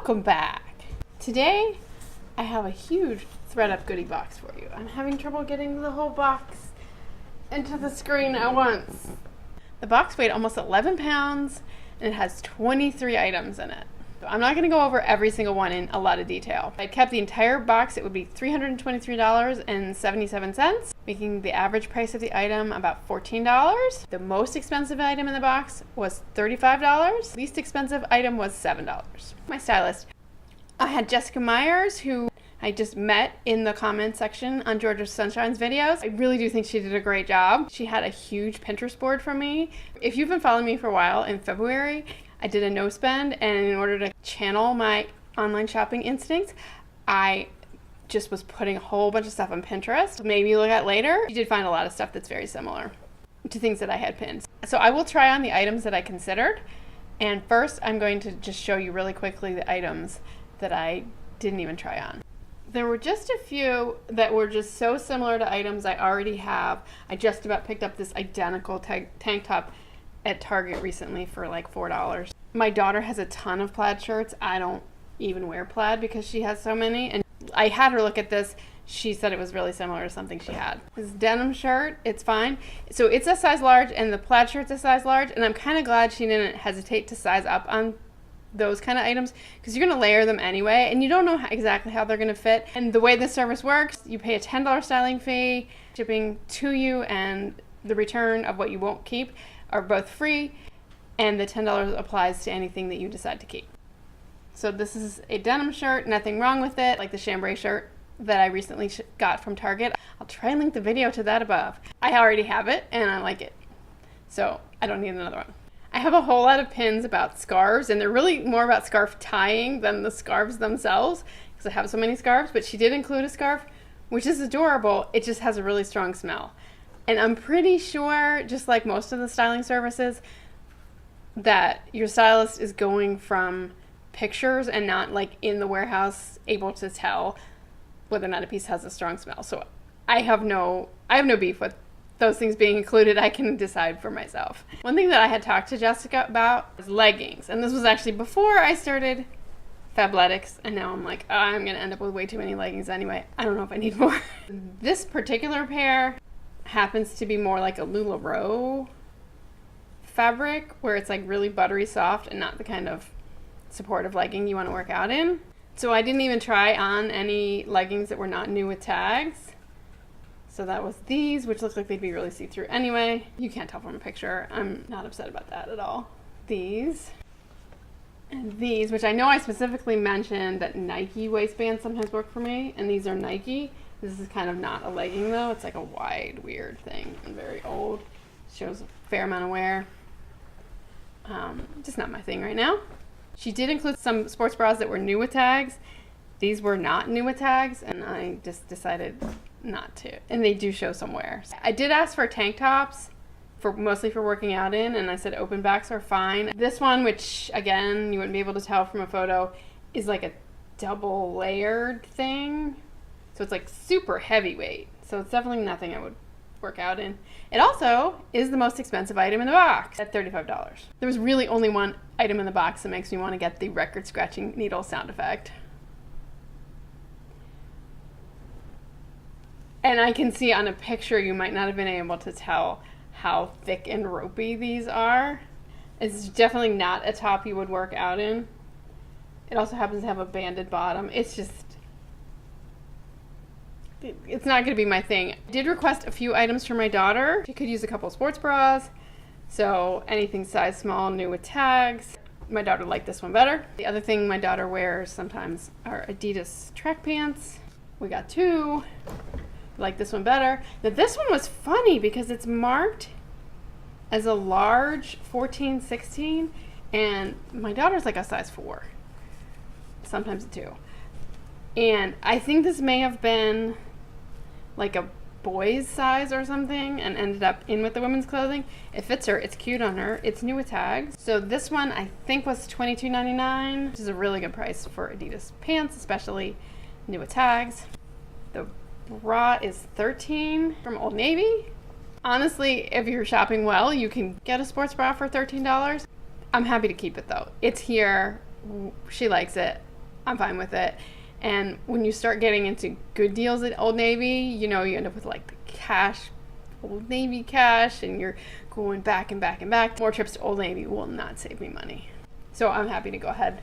Welcome back. Today I have a huge thredUP goodie box for you. I'm having trouble getting the whole box into the screen at once. The box weighed almost 11 pounds and it has 23 items in it. So I'm not going to go over every single one in a lot of detail. If I kept the entire box, it would be $323.77, making the average price of the item about $14. The most expensive item in the box was $35. Least expensive item was $7. My stylist, I had Jessica Myers, who I just met in the comment section on Georgia Sunshine's videos. I really do think she did a great job. She had a huge Pinterest board for me. If you've been following me for a while, in February, I did a no spend, and in order to channel my online shopping instincts, I just was putting a whole bunch of stuff on Pinterest. Maybe look at later. You did find a lot of stuff that's very similar to things that I had pinned. So I will try on the items that I considered. And first, I'm going to just show you really quickly the items that I didn't even try on. There were just a few that were just so similar to items I already have. I just about picked up this identical tank top at Target recently for like $4. My daughter has a ton of plaid shirts. I don't even wear plaid because she has so many. And I had her look at this. She said it was really similar to something she had. This denim shirt, it's fine. So it's a size large and the plaid shirt's a size large. And I'm kind of glad she didn't hesitate to size up on those kind of items because you're going to layer them anyway and you don't know exactly how they're going to fit. And the way this service works, you pay a $10 styling fee, shipping to you and the return of what you won't keep are both free, and the $10 applies to anything that you decide to keep. So this is a denim shirt, nothing wrong with it, like the chambray shirt that I recently got from Target. I'll try and link the video to that above. I already have it and I like it, so I don't need another one. I have a whole lot of pins about scarves, and they're really more about scarf tying than the scarves themselves because I have so many scarves, but she did include a scarf, which is adorable. It just has a really strong smell. And I'm pretty sure, just like most of the styling services, that your stylist is going from pictures and not like in the warehouse able to tell whether or not a piece has a strong smell. So I have no beef with those things being included. I can decide for myself. One thing that I had talked to Jessica about was leggings. And this was actually before I started Fabletics, and now I'm like, oh, I'm going to end up with way too many leggings anyway. I don't know if I need more. This particular pair happens to be more like a LuLaRoe fabric where it's like really buttery soft and not the kind of supportive legging you want to work out in. So I didn't even try on any leggings that were not new with tags. So that was these, which look like they'd be really see-through anyway. You can't tell from a picture. I'm not upset about that at all. These. And these, which I know I specifically mentioned that Nike waistbands sometimes work for me, and these are Nike. This is kind of not a legging though. It's like a wide, weird thing and very old. Shows a fair amount of wear. Just not my thing right now. She did include some sports bras that were new with tags. These were not new with tags, and I just decided not to. And they do show some wear. I did ask for tank tops, mostly for working out in, and I said open backs are fine. This one, which again, you wouldn't be able to tell from a photo, is like a double layered thing. So it's like super heavyweight. So it's definitely nothing I would work out in. It also is the most expensive item in the box at $35. There was really only one item in the box that makes me want to get the record scratching needle sound effect. And I can see on a picture you might not have been able to tell how thick and ropey these are. It's definitely not a top you would work out in. It also happens to have a banded bottom. It's not going to be my thing. I did request a few items for my daughter. She could use a couple of sports bras. So anything size small, new with tags. My daughter liked this one better. The other thing my daughter wears sometimes are Adidas track pants. We got two. Like this one better. Now this one was funny because it's marked as a large 14-16 and my daughter's like a size 4. Sometimes a 2. And I think this may have been like a boy's size or something and ended up in with the women's clothing. It fits her. It's cute on her. It's new with tags. So this one I think was $22.99, which is a really good price for Adidas pants, especially new with tags. The bra is $13 from Old Navy. Honestly, if you're shopping well, you can get a sports bra for $13. I'm happy to keep it though. It's here. She likes it. I'm fine with it. And when you start getting into good deals at Old Navy, you know, you end up with like the cash, Old Navy cash, and you're going back and back and back. More trips to Old Navy will not save me money. So I'm happy to go ahead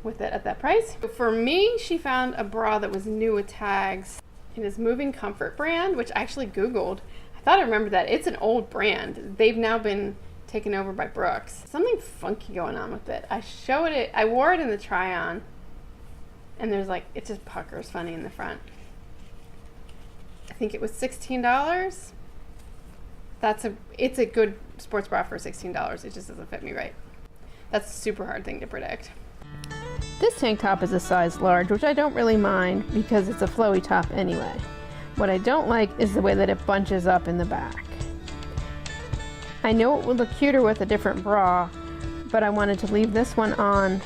with it at that price. For me, she found a bra that was new with tags in this Moving Comfort brand, which I actually Googled. I thought I remembered that. It's an old brand. They've now been taken over by Brooks. Something funky going on with it. I wore it in the try-on, and there's like, it just puckers funny in the front. I think it was $16. It's a good sports bra for $16. It just doesn't fit me right. That's a super hard thing to predict. This tank top is a size large, which I don't really mind because it's a flowy top anyway. What I don't like is the way that it bunches up in the back. I know it would look cuter with a different bra, but I wanted to leave this one on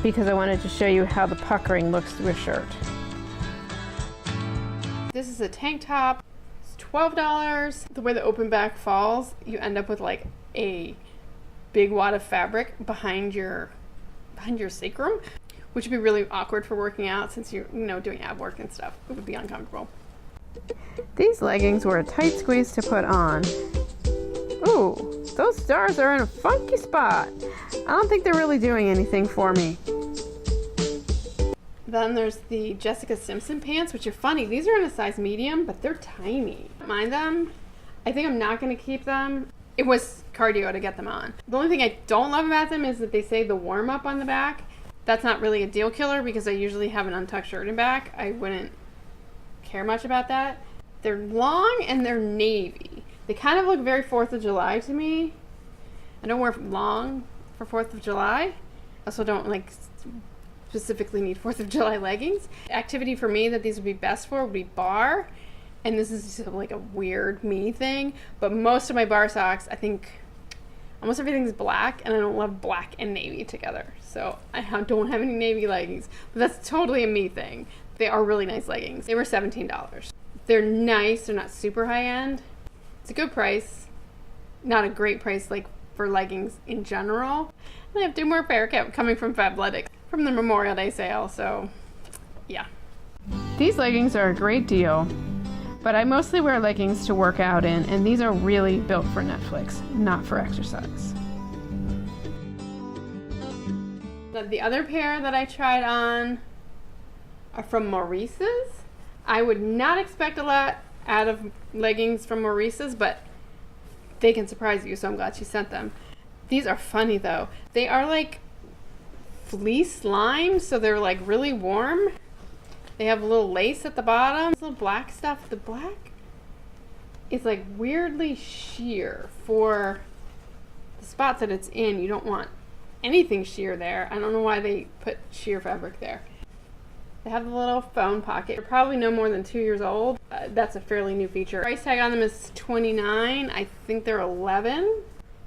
because I wanted to show you how the puckering looks through a shirt. This is a tank top. It's $12. The way the open back falls, you end up with like a big wad of fabric behind your sacrum, which would be really awkward for working out since you're, doing ab work and stuff. It would be uncomfortable. These leggings were a tight squeeze to put on. Ooh, those stars are in a funky spot. I don't think they're really doing anything for me. Then there's the Jessica Simpson pants, which are funny. These are in a size medium, but they're tiny. I don't mind them. I think I'm not going to keep them. It was cardio to get them on. The only thing I don't love about them is that they say the warm-up on the back. That's not really a deal killer because I usually have an untucked shirt in back. I wouldn't care much about that. They're long and they're navy. They kind of look very 4th of July to me. I don't wear long for 4th of July. I also don't specifically need 4th of July leggings. Activity for me that these would be best for would be bar. And this is just like a weird me thing, but most of my bar socks, I think almost everything's black, and I don't love black and navy together. So I don't have any navy leggings, but that's totally a me thing. They are really nice leggings. They were $17. They're nice, they're not super high end. It's a good price, not a great price like for leggings in general. And I have 2 more pair coming from Fabletics from the Memorial Day sale, so yeah. These leggings are a great deal. But I mostly wear leggings to work out in, and these are really built for Netflix, not for exercise. The other pair that I tried on are from Maurice's. I would not expect a lot out of leggings from Maurice's, but they can surprise you, so I'm glad she sent them. These are funny though. They are like fleece lined, so they're like really warm. They have a little lace at the bottom, little black stuff. The black is like weirdly sheer for the spots that it's in. You don't want anything sheer there. I don't know why they put sheer fabric there. They have the little phone pocket. They're probably no more than 2 years old. That's a fairly new feature. Price tag on them is $29. I think they're $11.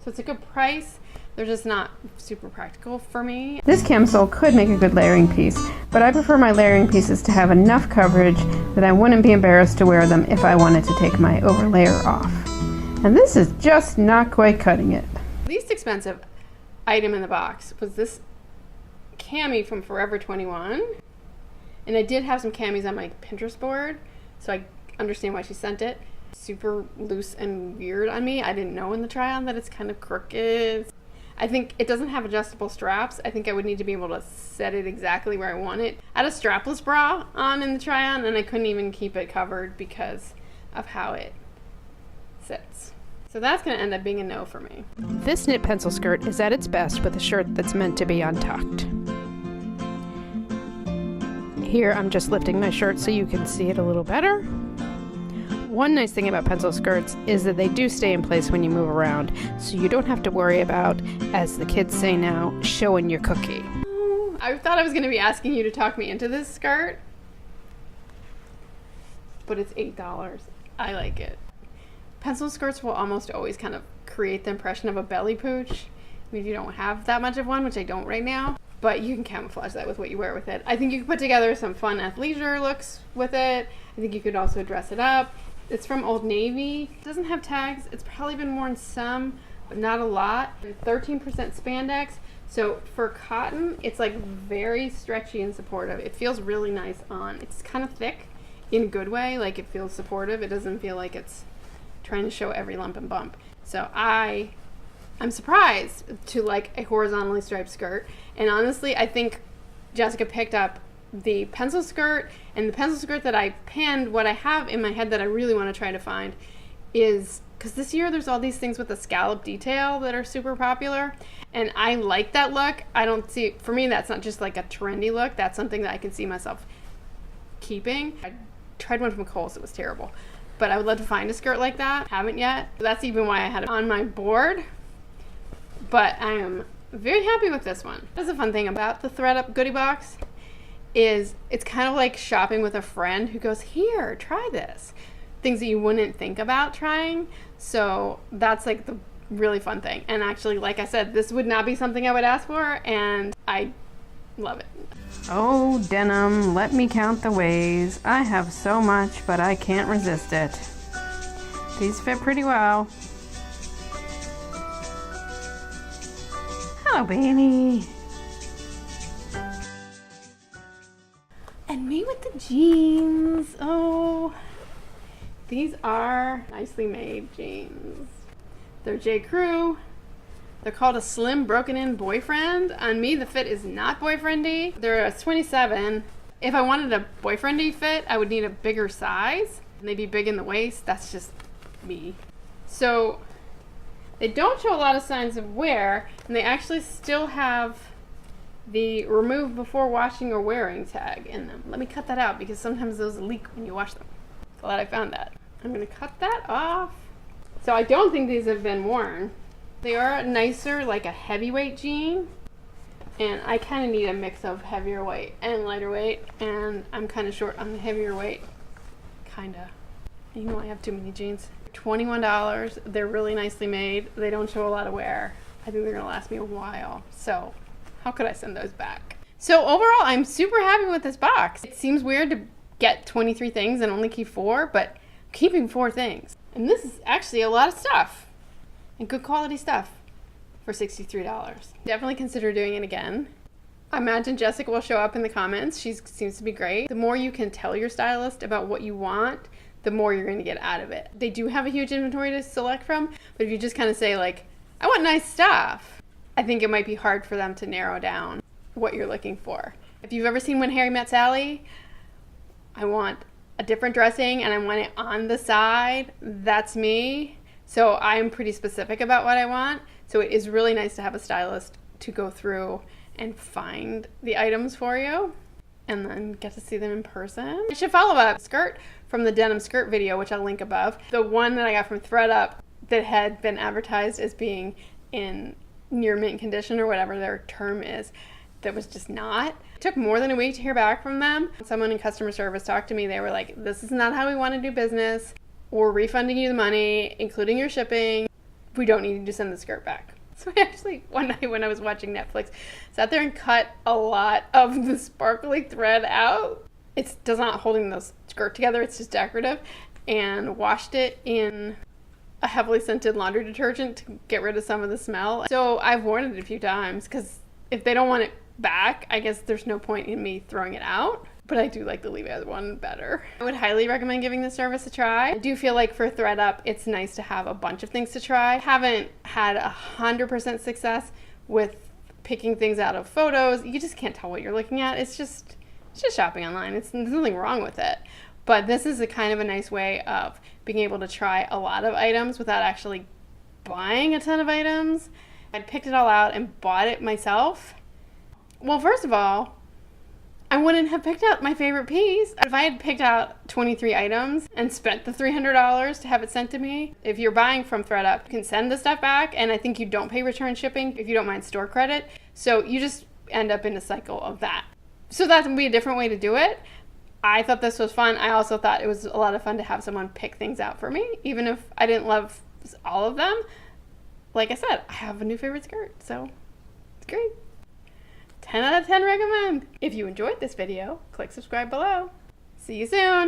So it's a good price. They're just not super practical for me. This camisole could make a good layering piece, but I prefer my layering pieces to have enough coverage that I wouldn't be embarrassed to wear them if I wanted to take my overlayer off. And this is just not quite cutting it. Least expensive item in the box was this Cami from Forever 21. And I did have some camis on my Pinterest board, so I understand why she sent it. Super loose and weird on me. I didn't know in the try-on that it's kind of crooked. I think it doesn't have adjustable straps. I think I would need to be able to set it exactly where I want it. I had a strapless bra on in the try-on, and I couldn't even keep it covered because of how it sits. So that's going to end up being a no for me. This knit pencil skirt is at its best with a shirt that's meant to be untucked. Here I'm just lifting my shirt so you can see it a little better. One nice thing about pencil skirts is that they do stay in place when you move around, so you don't have to worry about, as the kids say now, showing your cookie. I thought I was going to be asking you to talk me into this skirt, but it's $8. I like it. Pencil skirts will almost always kind of create the impression of a belly pooch. I mean, if you don't have that much of one, which I don't right now, but you can camouflage that with what you wear with it. I think you can put together some fun athleisure looks with it. I think you could also dress it up. It's from Old Navy. It doesn't have tags. It's probably been worn some, but not a lot. 13% spandex, So for cotton, it's like very stretchy and supportive. It feels really nice on. It's kind of thick in a good way, like it feels supportive. It doesn't feel like it's trying to show every lump and bump. So I'm surprised to like a horizontally striped skirt. And honestly, I think Jessica picked up the pencil skirt, and the pencil skirt that I pinned, what I have in my head that I really want to try to find is, because this year there's all these things with the scallop detail that are super popular, and I like that look. I don't see, for me, that's not just like a trendy look. That's something that I can see myself keeping. I tried one from Kohl's, it was terrible. But I would love to find a skirt like that. Haven't yet. That's even why I had it on my board. But I am very happy with this one. That's a fun thing about the thredUP Goody Box is it's kind of like shopping with a friend who goes, here, try this. Things that you wouldn't think about trying. So that's like the really fun thing. And actually, like I said, this would not be something I would ask for, and I love it. Oh, denim, let me count the ways. I have so much, but I can't resist it. These fit pretty well. Hello, Benny. And me with the jeans. Oh, these are nicely made jeans. They're J. Crew. They're called a slim broken in boyfriend. On me, the fit is not boyfriendy. They're a 27. If I wanted a boyfriendy fit, I would need a bigger size. And they'd be big in the waist. That's just me. So they don't show a lot of signs of wear, and they actually still have the remove before washing or wearing tag in them. Let me cut that out because sometimes those leak when you wash them. Glad I found that. I'm gonna cut that off. So I don't think these have been worn. They are nicer, like a heavyweight jean, and I kind of need a mix of heavier weight and lighter weight, and I'm kind of short on the heavier weight. Kinda. You know, I have too many jeans. $21. They're really nicely made. They don't show a lot of wear. I think they're gonna last me a while. So how could I send those back? So overall, I'm super happy with this box. It seems weird to get 23 things and only keep 4, but I'm keeping 4 things. And this is actually a lot of stuff. And good quality stuff for $63. Definitely consider doing it again. I imagine Jessica will show up in the comments. She seems to be great. The more you can tell your stylist about what you want, the more you're going to get out of it. They do have a huge inventory to select from, but if you just kind of say like, I want nice stuff, I think it might be hard for them to narrow down what you're looking for. If you've ever seen When Harry Met Sally, I want a different dressing and I want it on the side. That's me. So I'm pretty specific about what I want. So it is really nice to have a stylist to go through and find the items for you and then get to see them in person. I should follow up skirt from the denim skirt video, which I'll link above. The one that I got from thredUP that had been advertised as being in near mint condition or whatever their term is, that was just not. It took more than a week to hear back from them. Someone in customer service talked to me. They were like, this is not how we want to do business. We're refunding you the money, including your shipping. We don't need you to send the skirt back. So I actually, one night when I was watching Netflix, sat there and cut a lot of the sparkly thread out. It does not holding the skirt together, it's just decorative, and washed it in a heavily scented laundry detergent to get rid of some of the smell. So I've worn it a few times because if they don't want it back, I guess there's no point in me throwing it out. But I do like the Levi's one better. I would highly recommend giving this service a try. I do feel like for thredUP, it's nice to have a bunch of things to try. I haven't had 100% success with picking things out of photos. You just can't tell what you're looking at. It's just shopping online. There's nothing wrong with it. But this is a kind of a nice way of being able to try a lot of items without actually buying a ton of items. I picked it all out and bought it myself. Well, first of all, I wouldn't have picked out my favorite piece. If I had picked out 23 items and spent the $300 to have it sent to me, if you're buying from thredUP, you can send the stuff back, and I think you don't pay return shipping if you don't mind store credit. So you just end up in a cycle of that. So that would be a different way to do it. I thought this was fun. I also thought it was a lot of fun to have someone pick things out for me, even if I didn't love all of them. Like I said, I have a new favorite skirt, so it's great. 10 out of 10 recommend. If you enjoyed this video, click subscribe below. See you soon.